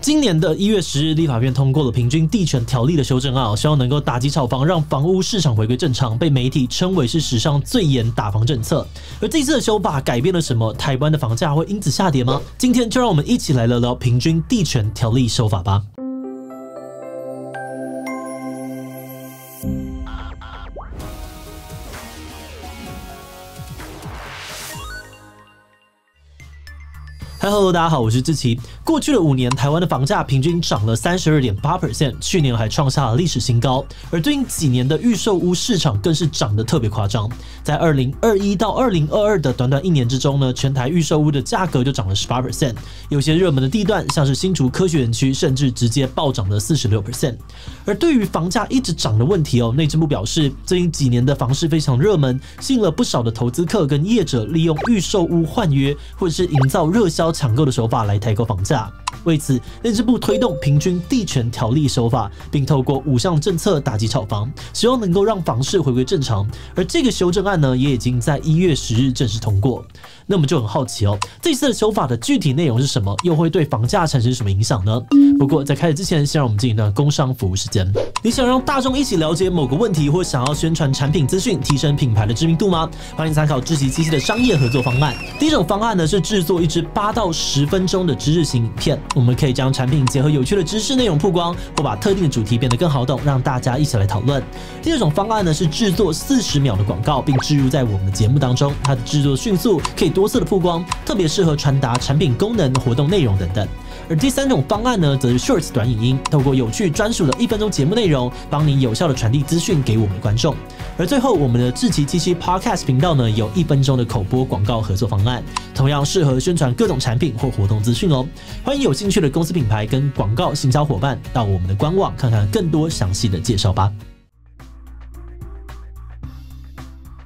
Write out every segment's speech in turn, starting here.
今年的1月10日，立法院通过了平均地权条例的修正案，希望能够打击炒房，让房屋市场回归正常，被媒体称为是史上最严打房政策。而这次的修法改变了什么？台湾的房价会因此下跌吗？今天就让我们一起来聊聊平均地权条例修法吧。Hello， 大家好，我是志祺。过去的5年，台湾的房价平均涨了32.8%，去年还创下了历史新高。而最近几年的预售屋市场更是涨得特别夸张。在2021到2022的短短1年之中呢，全台预售屋的价格就涨了18%，有些热门的地段，像是新竹科学园区，甚至直接暴涨了46%。而对于房价一直涨的问题内政部表示，最近几年的房市非常热门，吸引了不少的投资客跟业者利用预售屋换约，或者是营造热销抢购的手法来抬高房价。为此，内政部推动平均地权条例修法，并透过5项政策打击炒房，希望能够让房市回归正常。而这个修正案呢，也已经在1月10日正式通过。那我们就很好奇这次的修法的具体内容是什么？又会对房价产生什么影响呢？不过在开始之前，先让我们进一段工商服务时间。你想让大众一起了解某个问题，或想要宣传产品资讯，提升品牌的知名度吗？欢迎参考志祺七七的商业合作方案。第一种方案呢，是制作一支8到10分钟的知识型影片，我们可以将产品结合有趣的知识内容曝光，或把特定的主题变得更好懂，让大家一起来讨论。第二种方案呢，是制作40秒的广告，并置入在我们的节目当中。它的制作迅速，可以多色的曝光，特别适合传达产品功能、活动内容等等。而第三种方案呢，则是 Shorts 短影音，透过有趣专属的1分钟节目内容，帮你有效的传递资讯给我们的观众。而最后，我们的志祺七七 Podcast 频道呢，有1分钟的口播广告合作方案，同样适合宣传各种产品或活动资讯哦。欢迎有兴趣的公司品牌跟广告行销伙伴到我们的官网看看更多详细的介绍吧。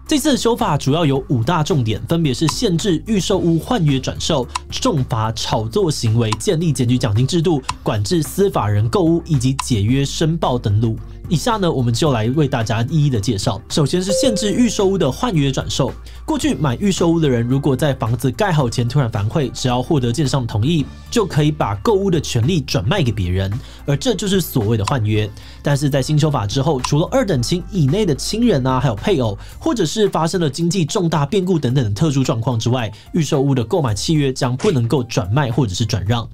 这次的修法主要有5大重点，分别是限制预售屋换约转售、重罚炒作行为、建立检举奖金制度、管制司法人购屋以及解约申报登录。以下呢，我们就来为大家一一的介绍。首先是限制预售屋的换约转售。过去买预售屋的人，如果在房子盖好前突然反悔，只要获得建商的同意，就可以把购屋的权利转卖给别人，而这就是所谓的换约。但是在新修法之后，除了2等亲以内的亲人还有配偶，或者是发生了经济重大变故等等的特殊状况之外，预售屋的购买契约将不能够转卖或者是转让。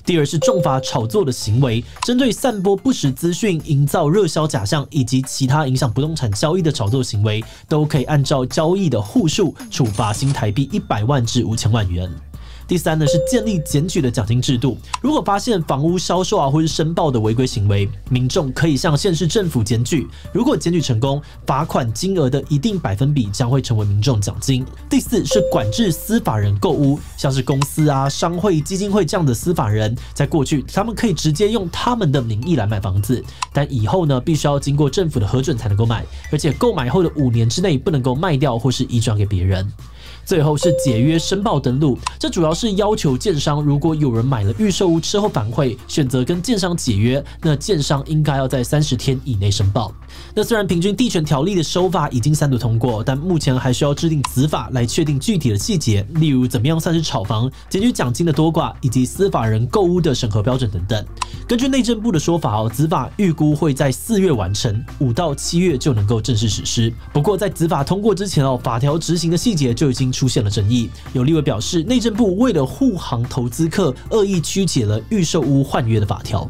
第二是重罚炒作的行为，针对散播不实资讯、营造热销假象以及其他影响不动产交易的炒作行为，都可以按照交易的户数处罚新台币100万至5000万元。第三呢，是建立检举的奖金制度。如果发现房屋销售或是申报的违规行为，民众可以向县市政府检举。如果检举成功，罚款金额的一定百分比将会成为民众奖金。第四是管制司法人购屋，像是公司商会、基金会这样的司法人，在过去他们可以直接用他们的名义来买房子，但以后呢，必须要经过政府的核准才能够买，而且购买后的5年之内不能够卖掉或是移转给别人。最后是解约申报登录，这主要是要求建商，如果有人买了预售屋之后反悔，选择跟建商解约，那建商应该要在30天以内申报。那虽然平均地权条例的修法已经3读通过，但目前还需要制定子法来确定具体的细节，例如怎么样算是炒房、检举奖金的多寡以及司法人购屋的审核标准等等。根据内政部的说法子法预估会在4月完成，5到7月就能够正式实施。不过在子法通过之前法条执行的细节就已经出现了争议。有立委表示，内政部为了护航投资客，恶意曲解了预售屋换约的法条。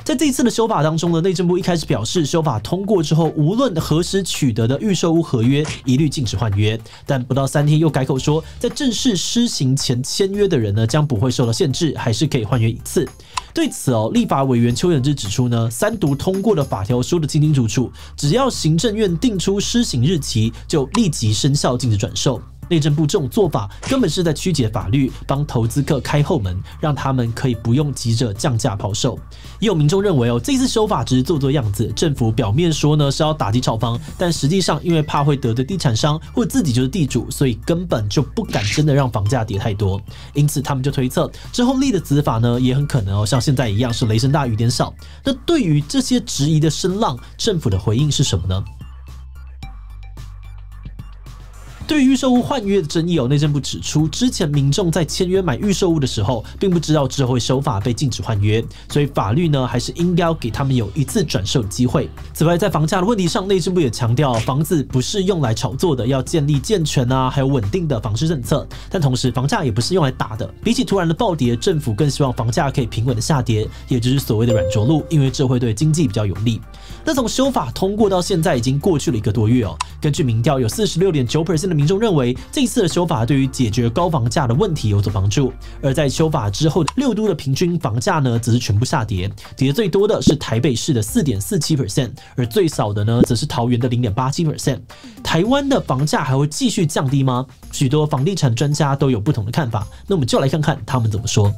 在这一次的修法当中呢，内政部一开始表示，修法通过之后，无论何时取得的预售屋合约，一律禁止换约。但不到3天又改口说，在正式施行前签约的人呢，将不会受到限制，还是可以换约1次。对此立法委员邱远之指出呢，3读通过的法条说得清清楚楚，只要行政院定出施行日期，就立即生效，禁止转售。内政部这种做法根本是在曲解法律，帮投资客开后门，让他们可以不用急着降价抛售。也有民众认为这次修法只是做做样子，政府表面说呢是要打击炒房，但实际上因为怕会得罪地产商或自己就是地主，所以根本就不敢真的让房价跌太多。因此他们就推测，之后立的子法呢也很可能像现在一样是雷声大雨点小。那对于这些质疑的声浪，政府的回应是什么呢？对于预售屋换约的争议内政部指出，之前民众在签约买预售屋的时候，并不知道之后会修法被禁止换约，所以法律呢还是应该要给他们有一次转售的机会。此外，在房价的问题上，内政部也强调，房子不是用来炒作的，要建立健全还有稳定的房市政策。但同时，房价也不是用来打的，比起突然的暴跌，政府更希望房价可以平稳的下跌，也就是所谓的软着陆，因为这会对经济比较有利。那从修法通过到现在已经过去了1个多月根据民调，有46.9% 的民众认为这一次的修法对于解决高房价的问题有所帮助。而在修法之后，6都的平均房价呢，则是全部下跌，跌最多的是台北市的4.47%，而最少的呢，则是桃园的0.87%。台湾的房价还会继续降低吗？许多房地产专家都有不同的看法，那我们就来看看他们怎么说。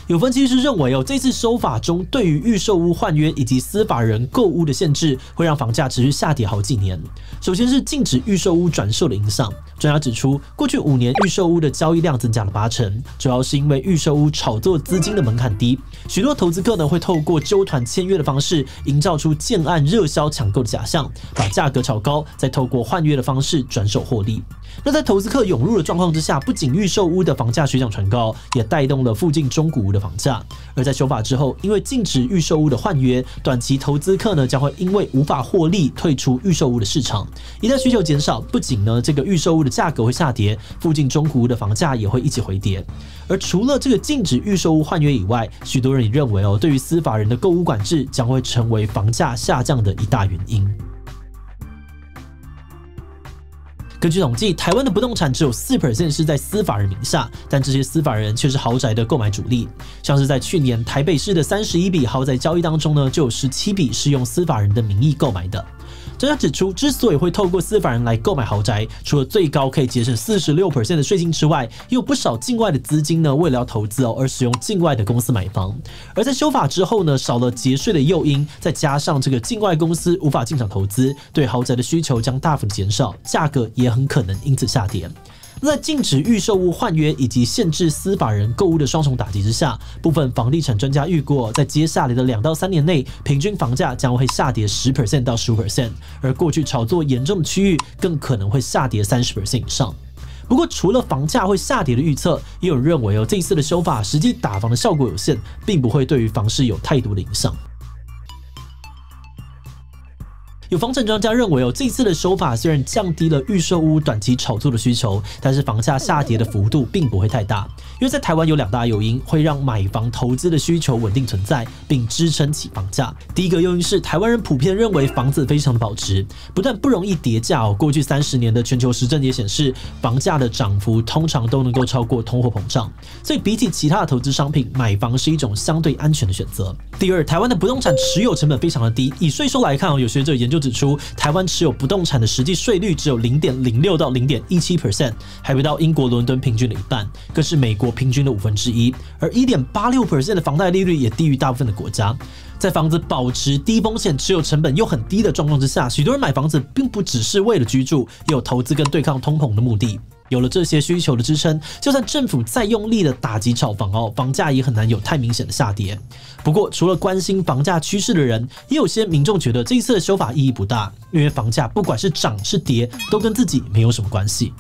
有分析师认为这次修法中对于预售屋换约以及司法人购屋的限制，会让房价持续下跌好几年。首先是禁止预售屋转售的影响。专家指出，过去5年预售屋的交易量增加了80%，主要是因为预售屋炒作资金的门槛低，许多投资客呢会透过揪团签约的方式，营造出建案热销抢购的假象，把价格炒高，再透过换约的方式转手获利。那在投资客涌入的状况之下，不仅预售屋的房价水涨船高，也带动了附近中古屋的房价。而在修法之后，因为禁止预售屋的换约，短期投资客呢将会因为无法获利退出预售屋的市场。一旦需求减少，不仅呢这个预售屋的价格会下跌，附近中古屋的房价也会一起回跌。而除了这个禁止预售屋换约以外，许多人也认为对于司法人的购屋管制将会成为房价下降的一大原因。根据统计，台湾的不动产只有4% 是在司法人名下，但这些司法人却是豪宅的购买主力。像是在去年台北市的31笔豪宅交易当中呢，就有17笔是用司法人的名义购买的。专家指出，之所以会透过司法人来购买豪宅，除了最高可以节省46% 的税金之外，也有不少境外的资金呢，为了要投资而使用境外的公司买房。而在修法之后呢，少了节税的诱因，再加上这个境外公司无法进场投资，对豪宅的需求将大幅的减少，价格也很可能因此下跌。在禁止预售屋换约以及限制司法人购屋的双重打击之下，部分房地产专家预估，在接下来的2到3年内，平均房价将会下跌10% 到15%，而过去炒作严重的区域更可能会下跌30% 以上。不过，除了房价会下跌的预测，也有人认为这一次的修法实际打房的效果有限，并不会对于房市有太多的影响。有房产专家认为这次的修法虽然降低了预售屋短期炒作的需求，但是房价下跌的幅度并不会太大，因为在台湾有2大诱因会让买房投资的需求稳定存在，并支撑起房价。第一个诱因是台湾人普遍认为房子非常的保值，不但不容易跌价过去30年的全球实证也显示，房价的涨幅通常都能够超过通货膨胀，所以比起其他的投资商品，买房是一种相对安全的选择。第二，台湾的不动产持有成本非常的低，以税收来看有学者研究指出，台湾持有不动产的实际税率只有 0.06 到 0.17%， 还不到英国伦敦平均的一半，更是美国平均的1/5，而 1.86% 的房贷利率也低于大部分的国家。在房子保值、低风险、持有成本又很低的状况之下，许多人买房子并不只是为了居住，也有投资跟对抗通膨的目的。有了这些需求的支撑，就算政府再用力的打击炒房房价也很难有太明显的下跌。不过，除了关心房价趋势的人，也有些民众觉得这一次的修法意义不大，因为房价不管是涨是跌，都跟自己没有什么关系。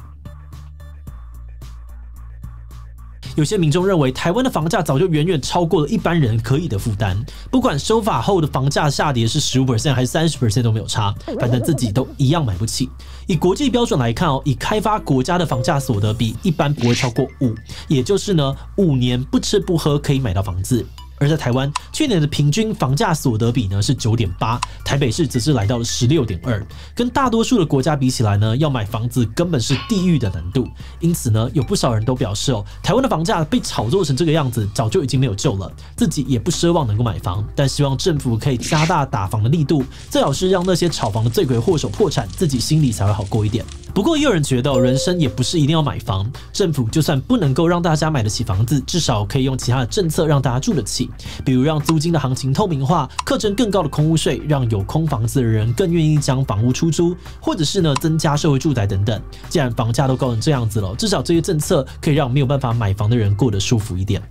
有些民众认为，台湾的房价早就远远超过了一般人可以的负担，不管修法后的房价下跌是15% 还是30% 都没有差，反正自己都一样买不起。以国际标准来看以开发国家的房价所得比一般不会超过5，也就是呢5年不吃不喝可以买到房子。而在台湾，去年的平均房价所得比呢是 9.8， 台北市则是来到了 16.2， 跟大多数的国家比起来呢，要买房子根本是地狱的难度。因此呢，有不少人都表示台湾的房价被炒作成这个样子，早就已经没有救了，自己也不奢望能够买房，但希望政府可以加大打房的力度，最好是让那些炒房的罪魁祸首破产，自己心里才会好过一点。不过也有人觉得人生也不是一定要买房，政府就算不能够让大家买得起房子，至少可以用其他的政策让大家住得起，比如让租金的行情透明化，课征更高的空屋税，让有空房子的人更愿意将房屋出租，或者是呢增加社会住宅等等。既然房价都高成这样子了，至少这些政策可以让没有办法买房的人过得舒服一点。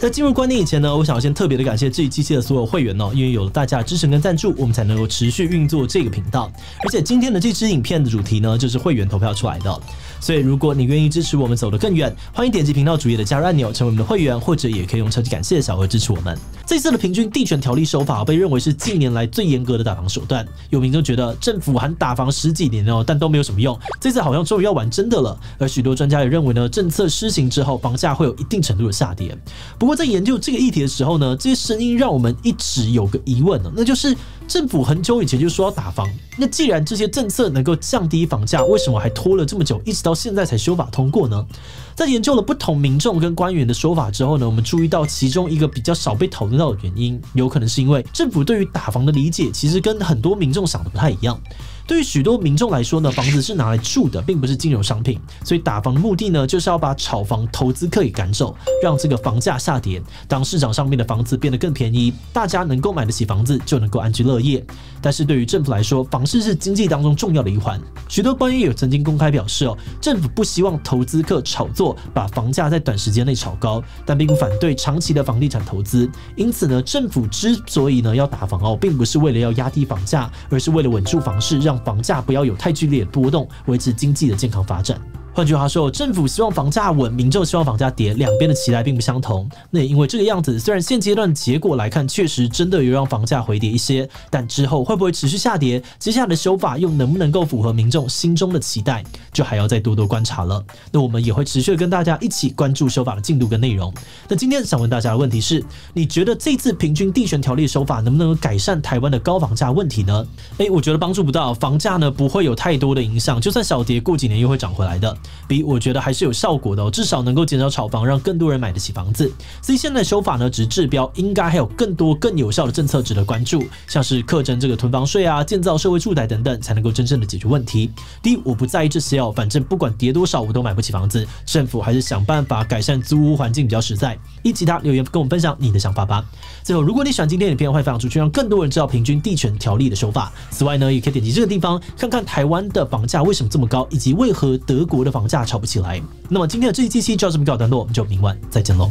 在进入观点以前呢，我想要先特别的感谢这一机器的所有会员哦，因为有了大家的支持跟赞助，我们才能够持续运作这个频道。而且今天的这支影片的主题呢，就是会员投票出来的。所以如果你愿意支持我们走得更远，欢迎点击频道主页的加入按钮，成为我们的会员，或者也可以用超级感谢的小额支持我们。这次的平均地权条例修法被认为是近年来最严格的打房手段，有民众觉得政府还打房10几年哦，但都没有什么用，这次好像终于要玩真的了。而许多专家也认为呢，政策施行之后，房价会有一定程度的下跌。不过在研究这个议题的时候呢，这些声音让我们一直有个疑问呢，那就是政府很久以前就说要打房，那既然这些政策能够降低房价，为什么还拖了这么久，一直到现在才修法通过呢？在研究了不同民众跟官员的说法之后呢，我们注意到其中一个比较少被讨论到的原因，有可能是因为政府对于打房的理解其实跟很多民众想的不太一样。对于许多民众来说呢，房子是拿来住的，并不是金融商品，所以打房的目的呢，就是要把炒房投资客给赶走，让这个房价下跌。当市场上面的房子变得更便宜，大家能够买得起房子，就能够安居乐业。但是对于政府来说，房市是经济当中重要的一环。许多官员也有曾经公开表示哦，政府不希望投资客炒作，把房价在短时间内炒高，但并不反对长期的房地产投资。因此呢，政府之所以呢要打房哦，并不是为了要压低房价，而是为了稳住房市，让房价不要有太剧烈的波动，维持经济的健康发展。换句话说，政府希望房价稳，民众希望房价跌，两边的期待并不相同。那也因为这个样子，虽然现阶段的结果来看，确实真的有让房价回跌一些，但之后会不会持续下跌，接下来的修法又能不能够符合民众心中的期待，就还要再多多观察了。那我们也会持续跟大家一起关注修法的进度跟内容。那今天想问大家的问题是，你觉得这次平均地权条例的修法能不能改善台湾的高房价问题呢？我觉得帮助不到，房价呢不会有太多的影响，就算小跌，过几年又会涨回来的。我觉得还是有效果的哦，至少能够减少炒房，让更多人买得起房子。所以现在的修法呢，只是治标，应该还有更多更有效的政策值得关注，像是课征这个囤房税啊、建造社会住宅等等，才能够真正的解决问题。第一，我不在意这些哦，反正不管跌多少，我都买不起房子。政府还是想办法改善租屋环境比较实在。其他留言跟我们分享你的想法吧。最后，如果你喜欢今天的影片，欢迎分享出去，让更多人知道平均地权条例的修法。此外呢，也可以点击这个地方看看台湾的房价为什么这么高，以及为何德国的房价炒不起来。那么今天的这一期就到这么告一段落，我们就明晚再见喽。